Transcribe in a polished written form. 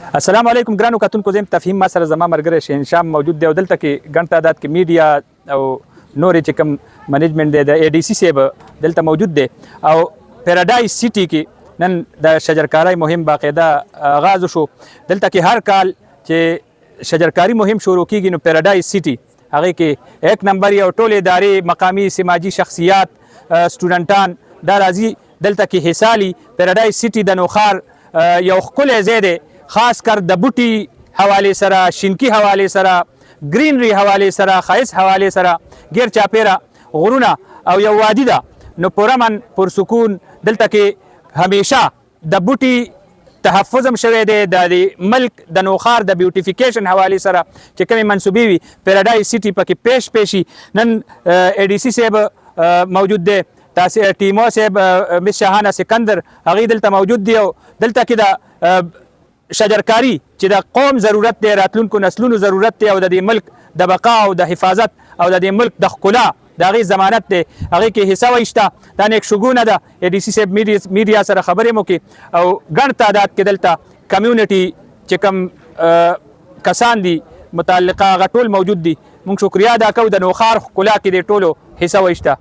السلام علیکم ګرانو کتونکو، زم تفهیم ما سره زما ملګری شهین شاه موجود دی او دلته کې ګڼ تعداد کې میډیا او نورې چې کوم منیجمنټ دی د ADC صاحب دلته موجود دی او پیراډایز سیټي کې نن د شجرکارۍ مهم باقاعده آغاز شو. دلته کې هر کال چې شجرکاری مهم شروع کیږي نو پیراډایز سیټي هغه کې یک نمبر یو ټول ادارې مقامی سماجی شخصیات سټوډنټان دا راځي دلته کې حصہ لي. پیراډایز سیټي د نوخار یو ښکلی ځای دی، خاص کر د بوټي حواله سره، شینکی حواله سره، گرینری حواله سره، خایس حواله سره، غیر چاپیره غرونه او یو وادي ده. نو پرامن پرسکون دلته کې همیشه د بوټي تحفظ هم شوی دی. د ملک د نوخار د بیوټیفیکیشن حواله سره چې کومې منصوبې وي پیراډایز سیټي پکې پیشي. نن ADC صاحب موجود دی، تاسو ټیمو صاحب مس شاهانه سکندر هغه دلته موجود دی او دلته کې د شجرکاری چې د قوم ضرورت دی، راتلونکو نسلونو ضرورت دی او د دې ملک د بقا او د حفاظت او د دې ملک د ښکلا د هغې ضمانت دی، هغې کې حصه وایشته. دا نیک شګونه ده. ADC صاحب میډیا سره خبرې مو کې او ګڼ تعداد کې دلته کمیونټي چې کوم کسان دي متعلقه هغه ټول موجود دي. موږ شکریا ادا کوو د نوخار ښکلا کې د ټولو حصه وایشته.